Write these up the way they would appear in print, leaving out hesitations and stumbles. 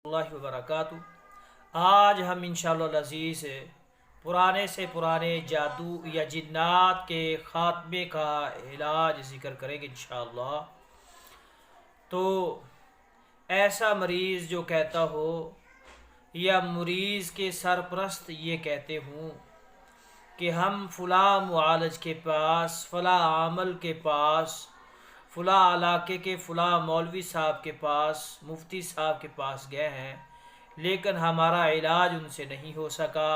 اللہ وبرکاتہ۔ آج ہم انشاءاللہ العزیز پرانے سے پرانے جادو یا جنات کے خاتمے کا علاج ذکر کریں گے انشاءاللہ۔ تو ایسا مریض جو کہتا ہو یا مریض کے سرپرست یہ کہتے ہوں کہ ہم فلاں معالج کے پاس، فلاں عامل کے پاس، فلاں علاقے کے فلاں مولوی صاحب کے پاس، مفتی صاحب کے پاس گئے ہیں لیکن ہمارا علاج ان سے نہیں ہو سکا،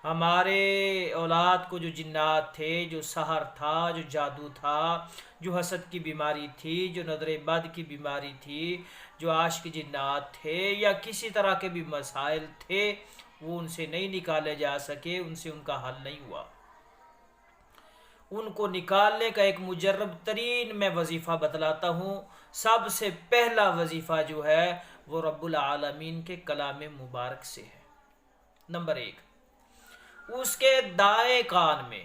ہمارے اولاد کو جو جنات تھے، جو سحر تھا، جو جادو تھا، جو حسد کی بیماری تھی، جو نظر بد کی بیماری تھی، جو عاشق جنات تھے یا کسی طرح کے بھی مسائل تھے، وہ ان سے نہیں نکالے جا سکے، ان سے ان کا حل نہیں ہوا۔ ان کو نکالنے کا ایک مجرب ترین میں وظیفہ بتلاتا ہوں۔ سب سے پہلا وظیفہ جو ہے وہ رب العالمین کے کلام مبارک سے ہے۔ نمبر 1، اس کے دائیں کان میں،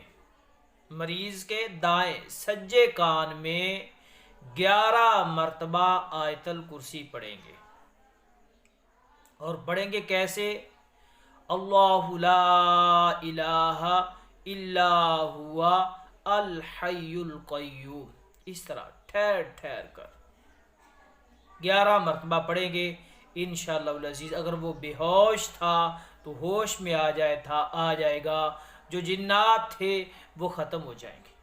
مریض کے دائیں سجے کان میں 11 مرتبہ آیت الکرسی پڑھیں گے۔ اور پڑھیں گے کیسے؟ اللہ لا الہ الا ہوا الحی القیوم، اس طرح ٹھہر ٹھہر کر 11 مرتبہ پڑھیں گے انشاءاللہ العزیز۔ اگر وہ بے ہوش تھا تو ہوش میں آ جائے گا، جو جنات تھے وہ ختم ہو جائیں گے۔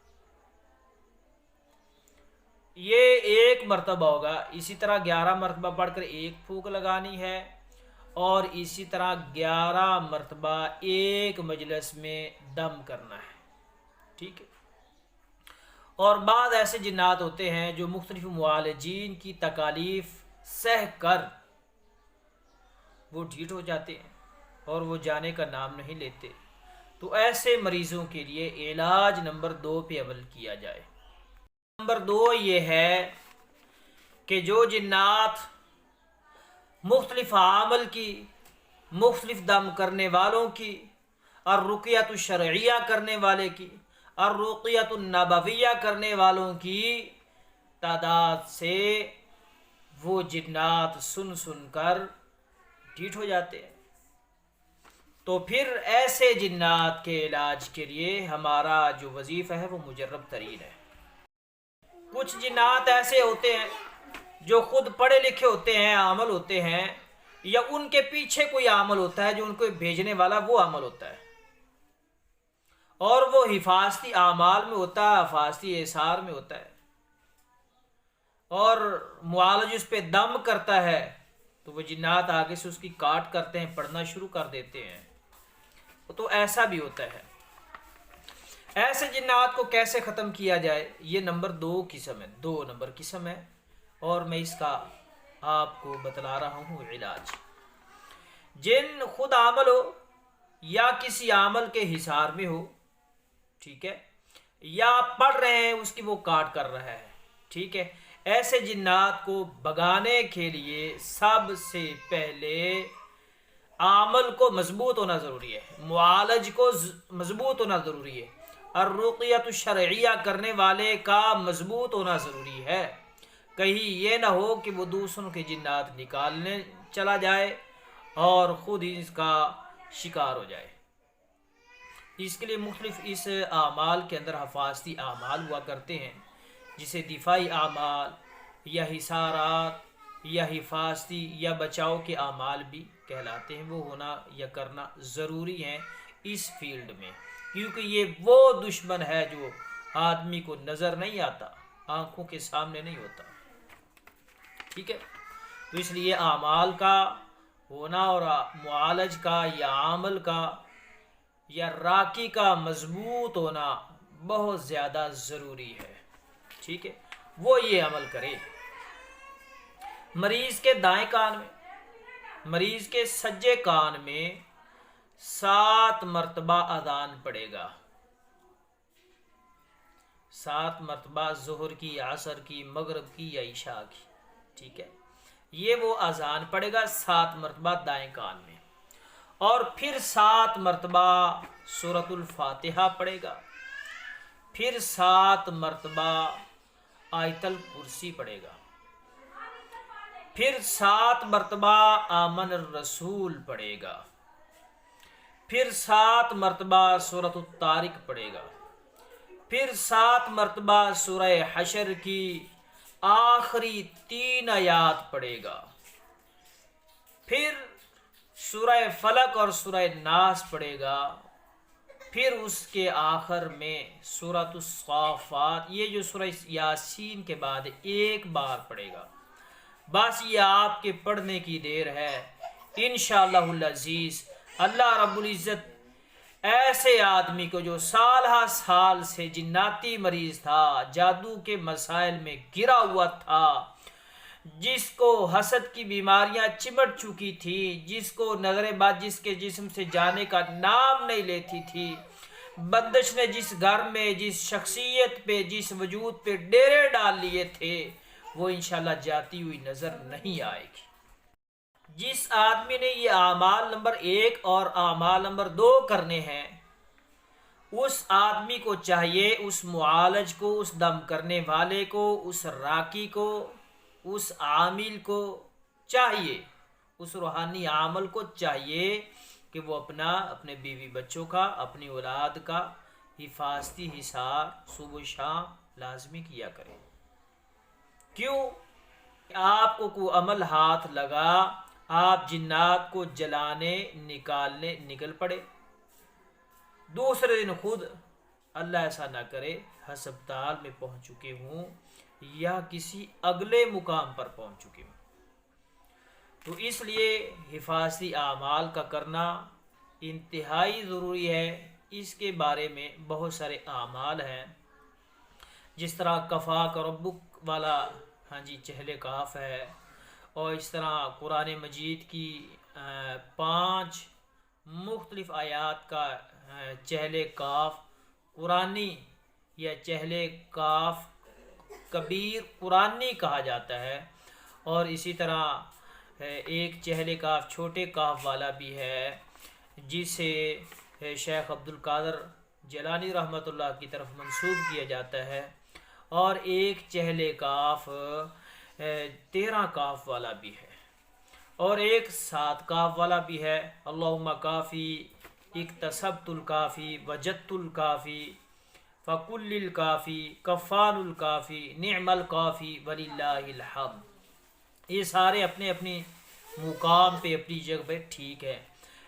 یہ ایک مرتبہ ہوگا، اسی طرح 11 مرتبہ پڑھ کر ایک پھونک لگانی ہے، اور اسی طرح 11 مرتبہ ایک مجلس میں دم کرنا ہے، ٹھیک ہے۔ اور بعض ایسے جنات ہوتے ہیں جو مختلف معالجین کی تکالیف سہ کر وہ ڈھیٹ ہو جاتے ہیں اور وہ جانے کا نام نہیں لیتے، تو ایسے مریضوں کے لیے علاج نمبر 2 پہ عمل کیا جائے۔ نمبر 2 یہ ہے کہ جو جنات مختلف عامل کی، مختلف دم کرنے والوں کی، اور رقیت الشرعیہ کرنے والے کی، اور رقیت النبویہ کرنے والوں کی تعداد سے وہ جنات سن سن کر ڈھیٹ ہو جاتے ہیں، تو پھر ایسے جنات کے علاج کے لیے ہمارا جو وظیفہ ہے وہ مجرب ترین ہے۔ کچھ جنات ایسے ہوتے ہیں جو خود پڑھے لکھے ہوتے ہیں، عامل ہوتے ہیں، یا ان کے پیچھے کوئی عامل ہوتا ہے جو ان کو بھیجنے والا وہ عامل ہوتا ہے، اور وہ حفاظتی اعمال میں ہوتا ہے، حفاظتی اثار میں ہوتا ہے، اور معالج اس پہ دم کرتا ہے تو وہ جنات آگے سے اس کی کاٹ کرتے ہیں، پڑھنا شروع کر دیتے ہیں، تو ایسا بھی ہوتا ہے۔ ایسے جنات کو کیسے ختم کیا جائے؟ یہ نمبر 2 قسم ہے، 2 نمبر قسم ہے، اور میں اس کا آپ کو بتلا رہا ہوں علاج۔ جن خود عامل ہو یا کسی عامل کے حصار میں ہو، ٹھیک ہے، یا پڑھ رہے ہیں اس کی وہ کاٹ کر رہا ہے، ٹھیک ہے، ایسے جنات کو بھگانے کے لیے سب سے پہلے عامل کو مضبوط ہونا ضروری ہے، معالج کو مضبوط ہونا ضروری ہے، اور رقیت الشرعیہ کرنے والے کا مضبوط ہونا ضروری ہے۔ کہیں یہ نہ ہو کہ وہ دوسروں کے جنات نکالنے چلا جائے اور خود ہی اس کا شکار ہو جائے۔ اس کے لیے مختلف اس اعمال کے اندر حفاظتی اعمال ہوا کرتے ہیں، جسے دفاعی اعمال یا حصارات یا حفاظتی یا بچاؤ کے اعمال بھی کہلاتے ہیں۔ وہ ہونا یا کرنا ضروری ہیں اس فیلڈ میں، کیونکہ یہ وہ دشمن ہے جو آدمی کو نظر نہیں آتا، آنکھوں کے سامنے نہیں ہوتا، ٹھیک ہے۔ تو اس لیے اعمال کا ہونا اور معالج کا یا عامل کا یا راکی کا مضبوط ہونا بہت زیادہ ضروری ہے، ٹھیک ہے، وہ یہ عمل کرے۔ مریض کے دائیں کان میں، مریض کے سجے کان میں 7 مرتبہ اذان پڑے گا، 7 مرتبہ ظہر کی، عصر کی، مغرب کی یا عشاء کی، ٹھیک ہے، یہ وہ اذان پڑے گا 7 مرتبہ دائیں کان میں، اور پھر 7 مرتبہ سورۃ الفاتحہ پڑھے گا، پھر 7 مرتبہ آیت الکرسی پڑھے گا، پھر 7 مرتبہ آمن الرسول پڑھے گا، پھر 7 مرتبہ سورۃ الطارق پڑھے گا، پھر 7 مرتبہ سورہ حشر کی آخری 3 آیات پڑھے گا، پھر سورہ فلق اور سورہ ناس پڑھے گا، پھر اس کے آخر میں سورۃ الصافات، یہ جو سورہ یاسین کے بعد ایک بار پڑھے گا۔ بس یہ آپ کے پڑھنے کی دیر ہے، انشاءاللہ العزیز اللہ رب العزت ایسے آدمی کو جو سالہ سال سے جناتی مریض تھا، جادو کے مسائل میں گرا ہوا تھا، جس کو حسد کی بیماریاں چمٹ چکی تھی، جس کو نظر بد جس کے جسم سے جانے کا نام نہیں لیتی تھی، بندش نے جس گھر میں جس شخصیت پہ جس وجود پہ ڈیرے ڈال لیے تھے، وہ انشاءاللہ جاتی ہوئی نظر نہیں آئے گی۔ جس آدمی نے یہ اعمال نمبر 1 اور اعمال نمبر 2 کرنے ہیں، اس آدمی کو چاہیے، اس معالج کو، اس دم کرنے والے کو، اس راکی کو، اس عامل کو چاہیے، اس روحانی عامل کو چاہیے کہ وہ اپنے بیوی بچوں کا، اپنی اولاد کا حفاظتی حصار صبح و شام لازمی کیا کرے۔ کیوں؟ آپ کو کوئی عمل ہاتھ لگا، آپ جنات کو جلانے نکالنے نکل پڑے، دوسرے دن خود اللہ ایسا نہ کرے ہسپتال میں پہنچ چکے ہوں یا کسی اگلے مقام پر پہنچ چکے ہوں۔ تو اس لیے حفاظتی اعمال کا کرنا انتہائی ضروری ہے۔ اس کے بارے میں بہت سارے اعمال ہیں، جس طرح کفا کا ربک والا چہل کاف ہے، اور اس طرح قرآن مجید کی 5 مختلف آیات کا چہل کاف قرآنی یا چہل کاف کبیر قرآنی کہا جاتا ہے، اور اسی طرح ایک چہل کاف چھوٹے کاف والا بھی ہے، جسے شیخ عبد القادر جیلانی رحمۃ اللہ کی طرف منسوب کیا جاتا ہے، اور ایک چہل کاف 13 کاف والا بھی ہے، اور ایک 7 کاف والا بھی ہے۔ اللہم کافی اکتسبت الکافی وجدت الکافی فکل الکافی کفان الکافی نعم الکافی وللہ الحمد۔ یہ سارے اپنے اپنے مقام پہ اپنی جگہ پہ ٹھیک ہے،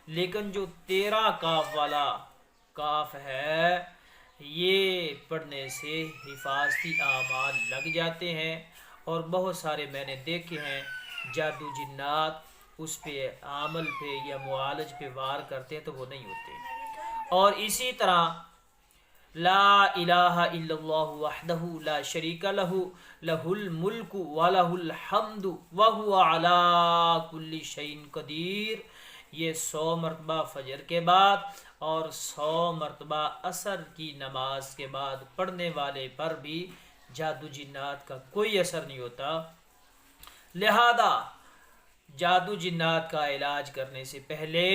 لیکن جو 13 کاف والا کاف ہے، یہ پڑھنے سے حفاظتی اعمال لگ جاتے ہیں، اور بہت سارے میں نے دیکھے ہیں جادو جنات اس پہ عمل پہ یا معالج پہ وار کرتے ہیں تو وہ نہیں ہوتے۔ اور اسی طرح لا الہ الا اللہ وحدہ لا شریک لہ لہ الملک ولہ الحمد وہو علی کل شیء قدیر، یہ 100 مرتبہ فجر کے بعد اور 100 مرتبہ عصر کی نماز کے بعد پڑھنے والے پر بھی جادو جنات کا کوئی اثر نہیں ہوتا۔ لہذا جادو جنات کا علاج کرنے سے پہلے،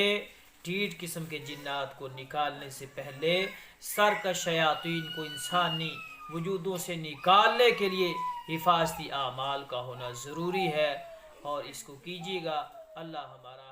ٹھیٹ قسم کے جنات کو نکالنے سے پہلے، سر کا شیاطین کو انسانی وجودوں سے نکالنے کے لیے حفاظتی اعمال کا ہونا ضروری ہے، اور اس کو کیجیے گا۔ اللہ ہمارا